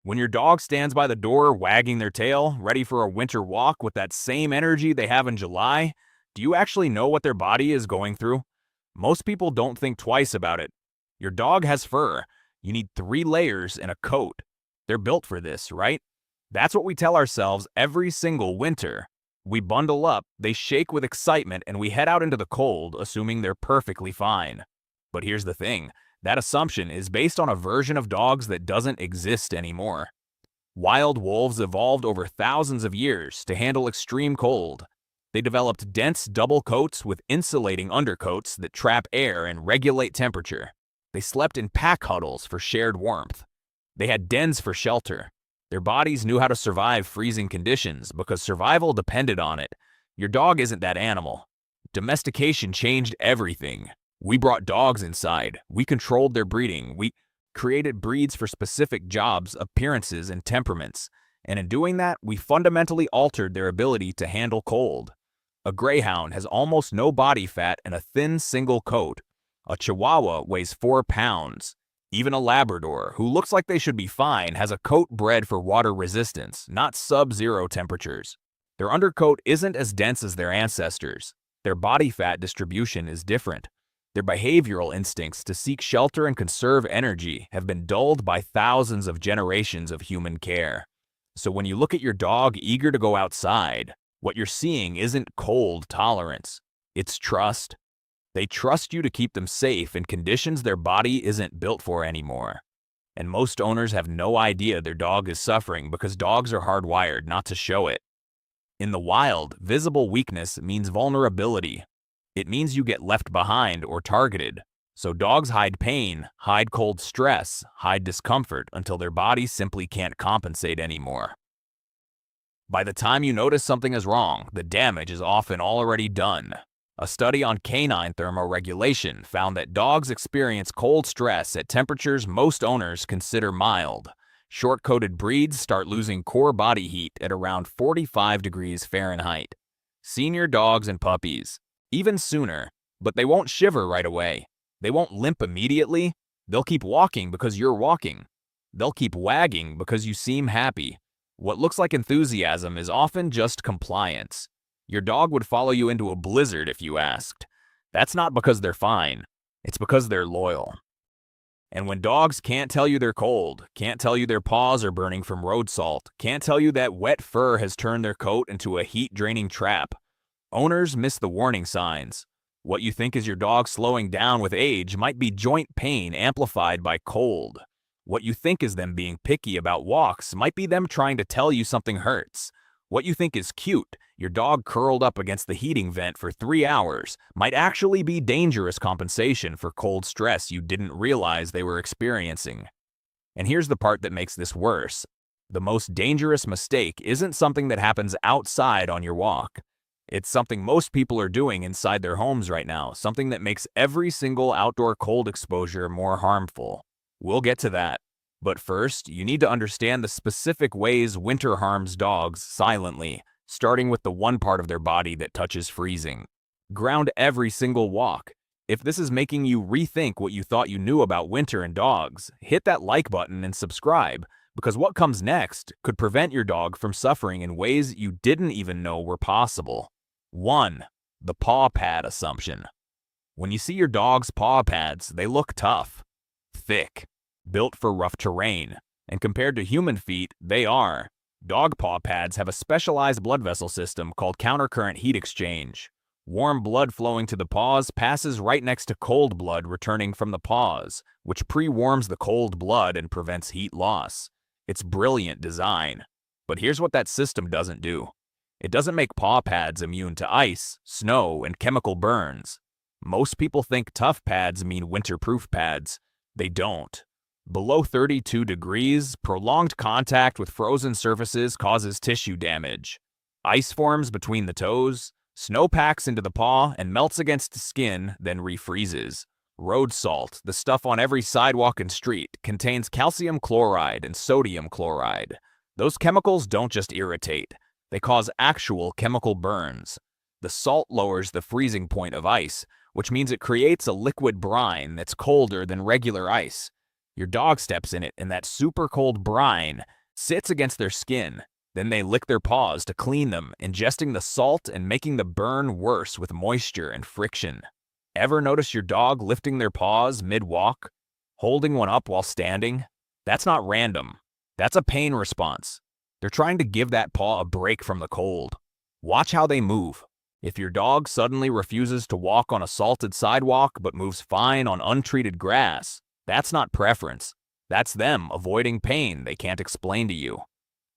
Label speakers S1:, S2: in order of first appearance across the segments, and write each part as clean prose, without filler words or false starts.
S1: When your dog stands by the door wagging their tail, ready for a winter walk with that same energy they have in July, do you actually know what their body is going through? Most people don't think twice about it. Your dog has fur. You need 3 layers and a coat. They're built for this, right? That's what we tell ourselves every single winter. We bundle up, they shake with excitement, and we head out into the cold, assuming they're perfectly fine. But here's the thing. That assumption is based on a version of dogs that doesn't exist anymore. Wild wolves evolved over thousands of years to handle extreme cold. They developed dense double coats with insulating undercoats that trap air and regulate temperature. They slept in pack huddles for shared warmth. They had dens for shelter. Their bodies knew how to survive freezing conditions because survival depended on it. Your dog isn't that animal. Domestication changed everything. We brought dogs inside. We controlled their breeding. We created breeds for specific jobs, appearances, and temperaments. And in doing that, we fundamentally altered their ability to handle cold. A greyhound has almost no body fat and a thin single coat. A chihuahua weighs 4 pounds. Even a Labrador, who looks like they should be fine, has a coat bred for water resistance, not sub-zero temperatures. Their undercoat isn't as dense as their ancestors. Their body fat distribution is different. Their behavioral instincts to seek shelter and conserve energy have been dulled by thousands of generations of human care. So when you look at your dog eager to go outside, what you're seeing isn't cold tolerance, it's trust. They trust you to keep them safe in conditions their body isn't built for anymore. And most owners have no idea their dog is suffering because dogs are hardwired not to show it. In the wild, visible weakness means vulnerability. It means you get left behind or targeted. So dogs hide pain, hide cold stress, hide discomfort until their bodies simply can't compensate anymore. By the time you notice something is wrong, the damage is often already done. A study on canine thermoregulation found that dogs experience cold stress at temperatures most owners consider mild. Short-coated breeds start losing core body heat at around 45 degrees Fahrenheit. Senior dogs and puppies, even sooner, but they won't shiver right away. They won't limp immediately. They'll keep walking because you're walking. They'll keep wagging because you seem happy. What looks like enthusiasm is often just compliance. Your dog would follow you into a blizzard if you asked. That's not because they're fine. It's because they're loyal. And when dogs can't tell you they're cold, can't tell you their paws are burning from road salt, can't tell you that wet fur has turned their coat into a heat-draining trap, owners miss the warning signs. What you think is your dog slowing down with age might be joint pain amplified by cold. What you think is them being picky about walks might be them trying to tell you something hurts. What you think is cute, your dog curled up against the heating vent for 3 hours, might actually be dangerous compensation for cold stress you didn't realize they were experiencing. And here's the part that makes this worse. The most dangerous mistake isn't something that happens outside on your walk. It's something most people are doing inside their homes right now, something that makes every single outdoor cold exposure more harmful. We'll get to that. But first, you need to understand the specific ways winter harms dogs silently, starting with the one part of their body that touches freezing. Ground every single walk. If this is making you rethink what you thought you knew about winter and dogs, hit that like button and subscribe, because what comes next could prevent your dog from suffering in ways you didn't even know were possible. 1. The paw pad assumption. When you see your dog's paw pads, they look tough, thick, built for rough terrain, and compared to human feet, they are. Dog paw pads have a specialized blood vessel system called countercurrent heat exchange. Warm blood flowing to the paws passes right next to cold blood returning from the paws, which pre-warms the cold blood and prevents heat loss. It's brilliant design. But here's what that system doesn't do. It doesn't make paw pads immune to ice, snow, and chemical burns. Most people think tough pads mean winter-proof pads. They don't. Below 32 degrees, prolonged contact with frozen surfaces causes tissue damage. Ice forms between the toes, snow packs into the paw and melts against the skin, then refreezes. Road salt, the stuff on every sidewalk and street, contains calcium chloride and sodium chloride. Those chemicals don't just irritate. They cause actual chemical burns. The salt lowers the freezing point of ice, which means it creates a liquid brine that's colder than regular ice. Your dog steps in it, and that super cold brine sits against their skin. Then they lick their paws to clean them, ingesting the salt and making the burn worse with moisture and friction. Ever notice your dog lifting their paws mid-walk, holding one up while standing? That's not random. That's a pain response. They're trying to give that paw a break from the cold. Watch how they move. If your dog suddenly refuses to walk on a salted sidewalk but moves fine on untreated grass, that's not preference. That's them avoiding pain they can't explain to you.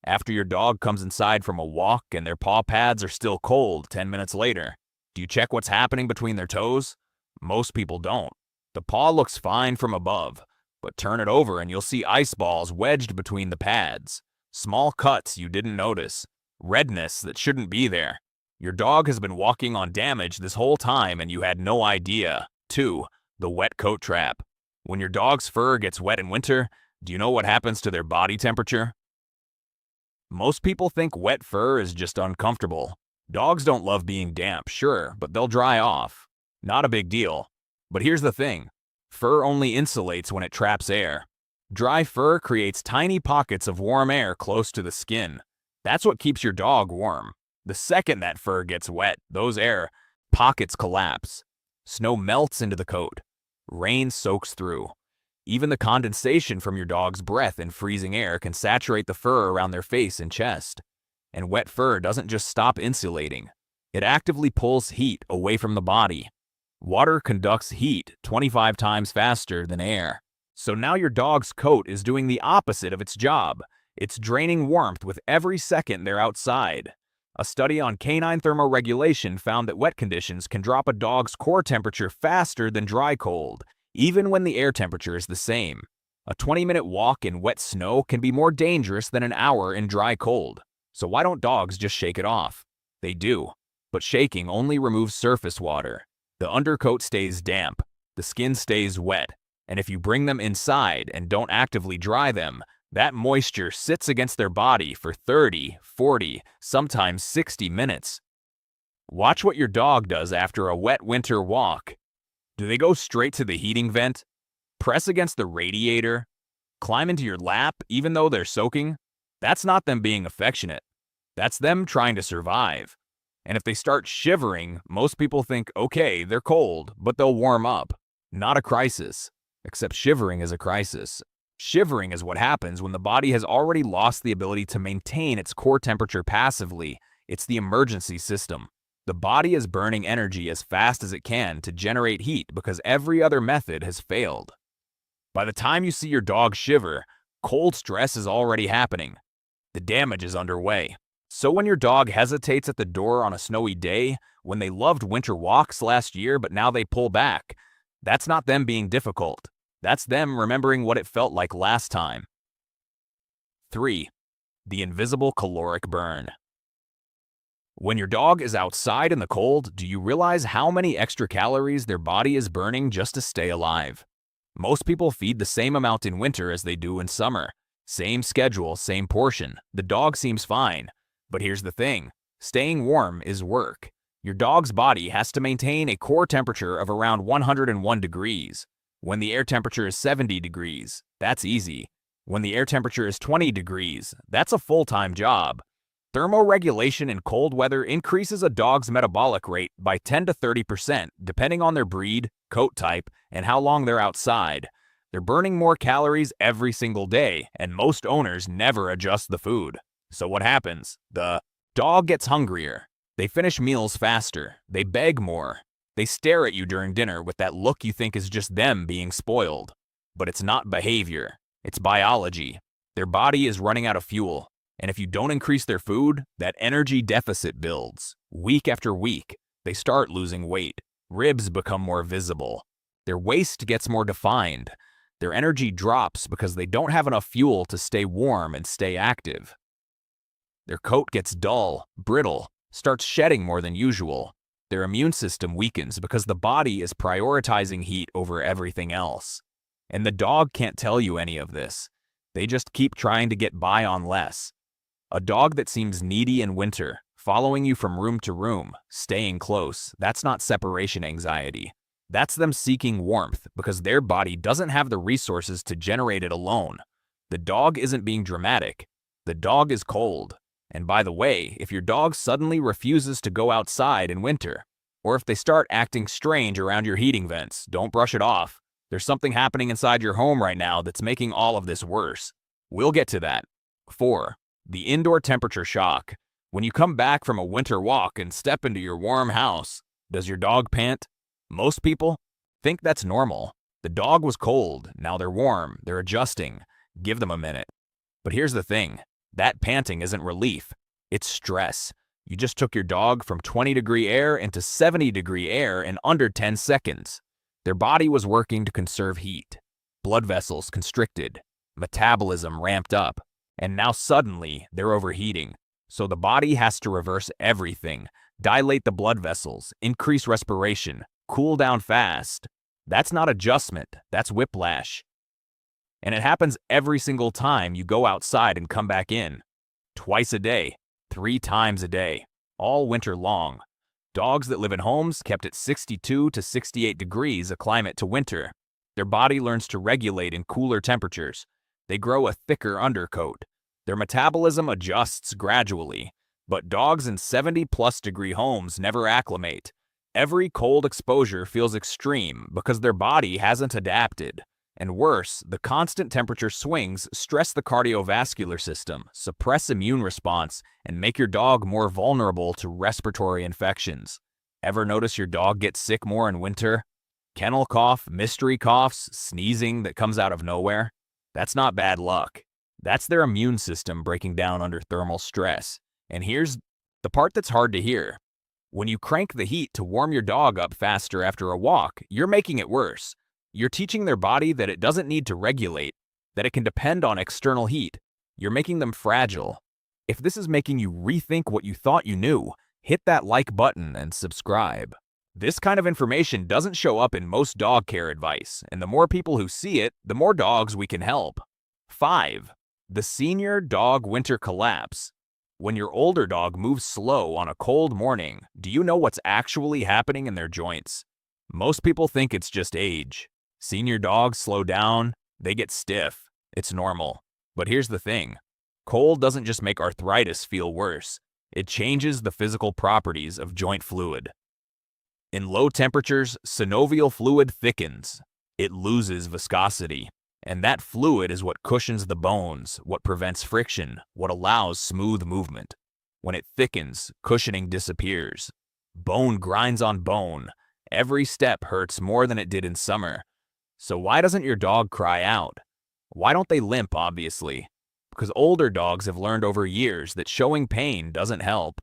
S1: After your dog comes inside from a walk and their paw pads are still cold 10 minutes later, do you check what's happening between their toes? Most people don't. The paw looks fine from above, but turn it over and you'll see ice balls wedged between the pads. Small cuts you didn't notice. Redness that shouldn't be there. Your dog has been walking on damage this whole time and you had no idea. 2. The wet coat trap. When your dog's fur gets wet in winter, do you know what happens to their body temperature? Most people think wet fur is just uncomfortable. Dogs don't love being damp, sure, but they'll dry off. Not a big deal. But here's the thing. Fur only insulates when it traps air. Dry fur creates tiny pockets of warm air close to the skin. That's what keeps your dog warm. The second that fur gets wet, those air pockets collapse. Snow melts into the coat. Rain soaks through. Even the condensation from your dog's breath in freezing air can saturate the fur around their face and chest. And wet fur doesn't just stop insulating. It actively pulls heat away from the body. Water conducts heat 25 times faster than air. So now your dog's coat is doing the opposite of its job. It's draining warmth with every second they're outside. A study on canine thermoregulation found that wet conditions can drop a dog's core temperature faster than dry cold, even when the air temperature is the same. A 20-minute walk in wet snow can be more dangerous than an hour in dry cold. So why don't dogs just shake it off? They do, but shaking only removes surface water. The undercoat stays damp, the skin stays wet, and if you bring them inside and don't actively dry them, that moisture sits against their body for 30, 40, sometimes 60 minutes. Watch what your dog does after a wet winter walk. Do they go straight to the heating vent? Press against the radiator? Climb into your lap even though they're soaking? That's not them being affectionate. That's them trying to survive. And if they start shivering, most people think, okay, they're cold, but they'll warm up. Not a crisis. Except shivering is a crisis. Shivering is what happens when the body has already lost the ability to maintain its core temperature passively. It's the emergency system. The body is burning energy as fast as it can to generate heat because every other method has failed. By the time you see your dog shiver, cold stress is already happening. The damage is underway. So when your dog hesitates at the door on a snowy day, when they loved winter walks last year but now they pull back, that's not them being difficult. That's them remembering what it felt like last time. 3. The invisible caloric burn. When your dog is outside in the cold, do you realize how many extra calories their body is burning just to stay alive? Most people feed the same amount in winter as they do in summer. Same schedule, same portion. The dog seems fine. But here's the thing. Staying warm is work. Your dog's body has to maintain a core temperature of around 101 degrees. When the air temperature is 70 degrees, that's easy. When the air temperature is 20 degrees, that's a full-time job. Thermoregulation in cold weather increases a dog's metabolic rate by 10 to 30%, depending on their breed, coat type, and how long they're outside. They're burning more calories every single day, and most owners never adjust the food. So what happens? The dog gets hungrier. They finish meals faster. They beg more. They stare at you during dinner with that look you think is just them being spoiled. But it's not behavior. It's biology. Their body is running out of fuel. And if you don't increase their food, that energy deficit builds. Week after week, they start losing weight. Ribs become more visible. Their waist gets more defined. Their energy drops because they don't have enough fuel to stay warm and stay active. Their coat gets dull, brittle, starts shedding more than usual. Their immune system weakens because the body is prioritizing heat over everything else. And the dog can't tell you any of this. They just keep trying to get by on less. A dog that seems needy in winter, following you from room to room, staying close, that's not separation anxiety. That's them seeking warmth because their body doesn't have the resources to generate it alone. The dog isn't being dramatic. The dog is cold. And by the way, if your dog suddenly refuses to go outside in winter, or if they start acting strange around your heating vents, don't brush it off. There's something happening inside your home right now that's making all of this worse. We'll get to that. 4. The indoor temperature shock. When you come back from a winter walk and step into your warm house, does your dog pant? Most people think that's normal. The dog was cold, now they're warm, they're adjusting. Give them a minute. But here's the thing, that panting isn't relief, it's stress. You just took your dog from 20-degree air into 70-degree air in under 10 seconds. Their body was working to conserve heat. Blood vessels constricted, metabolism ramped up, and now suddenly they're overheating. So the body has to reverse everything, dilate the blood vessels, increase respiration, cool down fast. That's not adjustment, that's whiplash. And it happens every single time you go outside and come back in. Twice a day, 3 times a day, all winter long. Dogs that live in homes kept at 62 to 68 degrees a climate to winter. Their body learns to regulate in cooler temperatures. They grow a thicker undercoat. Their metabolism adjusts gradually. But dogs in 70-plus degree homes never acclimate. Every cold exposure feels extreme because their body hasn't adapted. And worse, the constant temperature swings stress the cardiovascular system, suppress immune response, and make your dog more vulnerable to respiratory infections. Ever notice your dog get sick more in winter? Kennel cough, mystery coughs, sneezing that comes out of nowhere? That's not bad luck. That's their immune system breaking down under thermal stress. And here's the part that's hard to hear. When you crank the heat to warm your dog up faster after a walk, you're making it worse. You're teaching their body that it doesn't need to regulate, that it can depend on external heat. You're making them fragile. If this is making you rethink what you thought you knew, hit that like button and subscribe. This kind of information doesn't show up in most dog care advice, and the more people who see it, the more dogs we can help. 5. The senior dog winter collapse. When your older dog moves slow on a cold morning, do you know what's actually happening in their joints? Most people think it's just age. Senior dogs slow down, they get stiff. It's normal. But here's the thing. Cold doesn't just make arthritis feel worse. It changes the physical properties of joint fluid. In low temperatures, synovial fluid thickens. It loses viscosity. And that fluid is what cushions the bones, what prevents friction, what allows smooth movement. When it thickens, cushioning disappears. Bone grinds on bone. Every step hurts more than it did in summer. So why doesn't your dog cry out? Why don't they limp, obviously? Because older dogs have learned over years that showing pain doesn't help.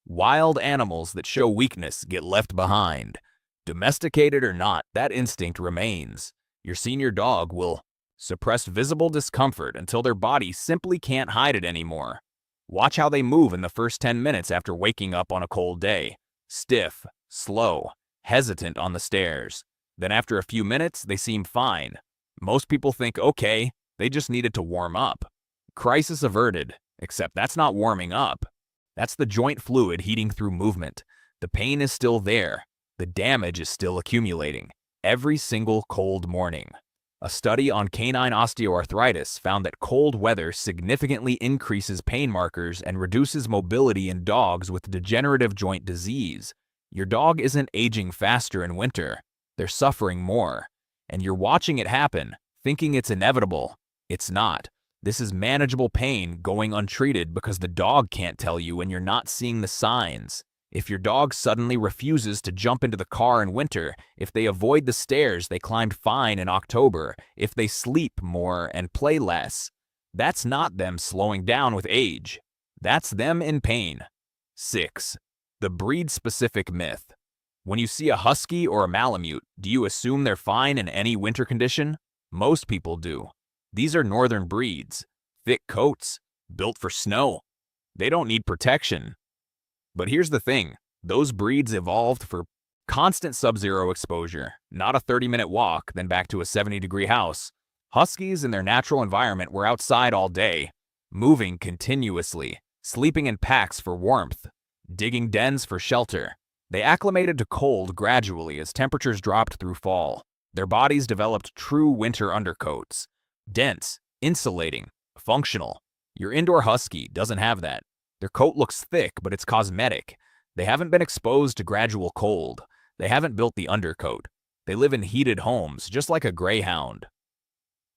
S1: Wild animals that show weakness get left behind. Domesticated or not, that instinct remains. Your senior dog will suppress visible discomfort until their body simply can't hide it anymore. Watch how they move in the first 10 minutes after waking up on a cold day. Stiff, slow, hesitant on the stairs. Then after a few minutes, they seem fine. Most people think, okay, they just needed to warm up. Crisis averted, except that's not warming up. That's the joint fluid heating through movement. The pain is still there. The damage is still accumulating. Every single cold morning. A study on canine osteoarthritis found that cold weather significantly increases pain markers and reduces mobility in dogs with degenerative joint disease. Your dog isn't aging faster in winter. They're suffering more. And you're watching it happen, thinking it's inevitable. It's not. This is manageable pain going untreated because the dog can't tell you and you're not seeing the signs. If your dog suddenly refuses to jump into the car in winter, if they avoid the stairs they climbed fine in October, if they sleep more and play less, that's not them slowing down with age. That's them in pain. 6. The breed-specific myth. When you see a husky or a Malamute, do you assume they're fine in any winter condition? Most people do. These are northern breeds. Thick coats, built for snow. They don't need protection. But here's the thing. Those breeds evolved for constant sub-zero exposure, not a 30-minute walk, then back to a 70-degree house. Huskies in their natural environment were outside all day, moving continuously, sleeping in packs for warmth, digging dens for shelter. They acclimated to cold gradually as temperatures dropped through fall. Their bodies developed true winter undercoats. Dense, insulating, functional. Your indoor husky doesn't have that. Their coat looks thick, but it's cosmetic. They haven't been exposed to gradual cold. They haven't built the undercoat. They live in heated homes, just like a greyhound.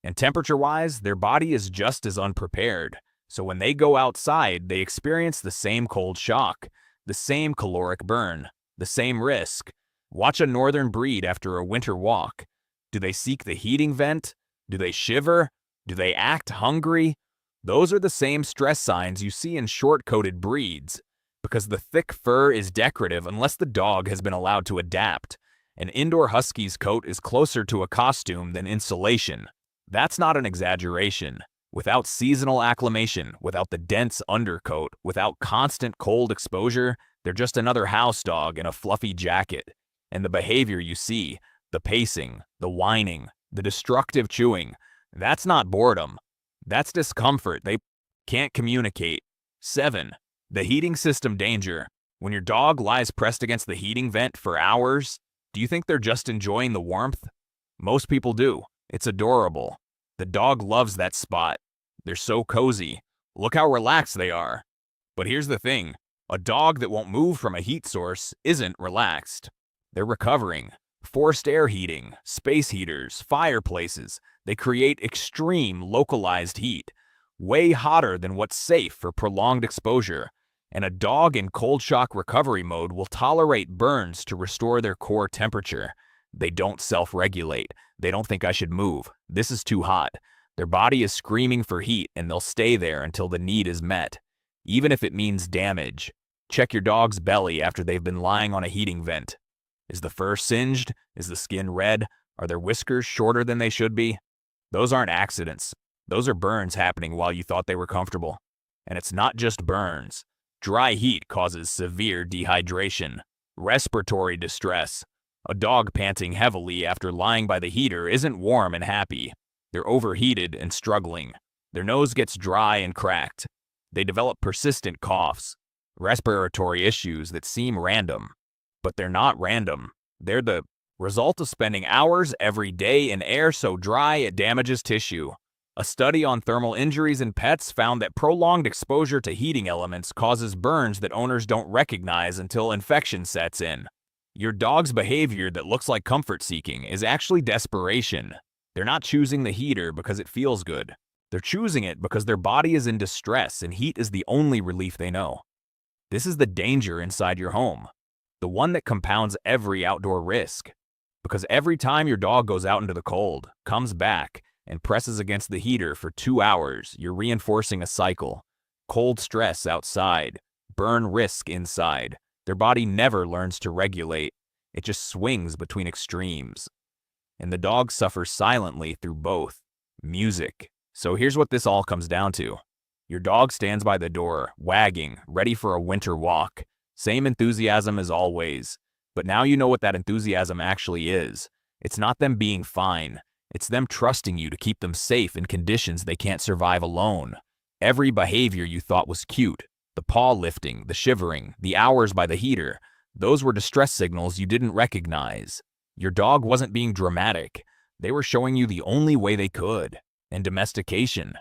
S1: And temperature-wise, their body is just as unprepared. So when they go outside, they experience the same cold shock, the same caloric burn, the same risk. Watch a northern breed after a winter walk. Do they seek the heating vent? Do they shiver? Do they act hungry? Those are the same stress signs you see in short-coated breeds, because the thick fur is decorative unless the dog has been allowed to adapt. An indoor husky's coat is closer to a costume than insulation. That's not an exaggeration. Without seasonal acclimation, without the dense undercoat, without constant cold exposure, they're just another house dog in a fluffy jacket. And the behavior you see, the pacing, the whining, the destructive chewing, that's not boredom. That's discomfort. They can't communicate. 7. The heating system danger. When your dog lies pressed against the heating vent for hours, do you think they're just enjoying the warmth? Most people do. It's adorable. The dog loves that spot. They're so cozy. Look how relaxed they are. But here's the thing. A dog that won't move from a heat source isn't relaxed. They're recovering. Forced air heating, space heaters, fireplaces, they create extreme localized heat, way hotter than what's safe for prolonged exposure. And a dog in cold shock recovery mode will tolerate burns to restore their core temperature. They don't self-regulate. They don't think I should move. This is too hot. Their body is screaming for heat, and they'll stay there until the need is met, even if it means damage. Check your dog's belly after they've been lying on a heating vent. Is the fur singed? Is the skin red? Are their whiskers shorter than they should be? Those aren't accidents. Those are burns happening while you thought they were comfortable. And it's not just burns. Dry heat causes severe dehydration, respiratory distress. A dog panting heavily after lying by the heater isn't warm and happy. They're overheated and struggling. Their nose gets dry and cracked. They develop persistent coughs, respiratory issues that seem random. But they're not random. They're the result of spending hours every day in air so dry it damages tissue. A study on thermal injuries in pets found that prolonged exposure to heating elements causes burns that owners don't recognize until infection sets in. Your dog's behavior that looks like comfort seeking is actually desperation. They're not choosing the heater because it feels good. They're choosing it because their body is in distress and heat is the only relief they know. This is the danger inside your home. The one that compounds every outdoor risk. Because every time your dog goes out into the cold, comes back, and presses against the heater for 2 hours, you're reinforcing a cycle. Cold stress outside, burn risk inside. Their body never learns to regulate. It just swings between extremes. And the dog suffers silently through both. Music. So here's what this all comes down to. Your dog stands by the door, wagging, ready for a winter walk. Same enthusiasm as always. But now you know what that enthusiasm actually is. It's not them being fine. It's them trusting you to keep them safe in conditions they can't survive alone. Every behavior you thought was cute, the paw lifting, the shivering, the hours by the heater, those were distress signals you didn't recognize. Your dog wasn't being dramatic. They were showing you the only way they could. And domestication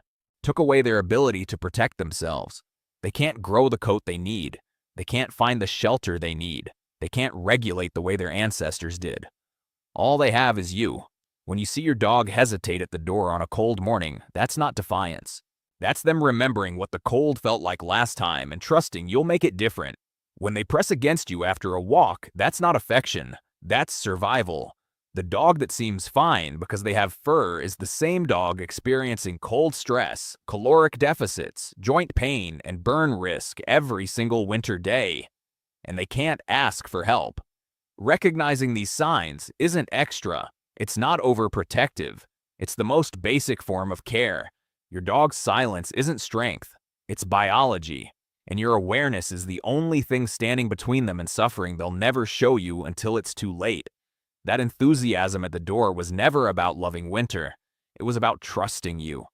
S1: took away their ability to protect themselves. They can't grow the coat they need. They can't find the shelter they need. They can't regulate the way their ancestors did. All they have is you. When you see your dog hesitate at the door on a cold morning, that's not defiance. That's them remembering what the cold felt like last time and trusting you'll make it different. When they press against you after a walk, that's not affection. That's survival. The dog that seems fine because they have fur is the same dog experiencing cold stress, caloric deficits, joint pain, and burn risk every single winter day. And they can't ask for help. Recognizing these signs isn't extra. It's not overprotective. It's the most basic form of care. Your dog's silence isn't strength. It's biology. And your awareness is the only thing standing between them and suffering they'll never show you until it's too late. That enthusiasm at the door was never about loving winter. It was about trusting you.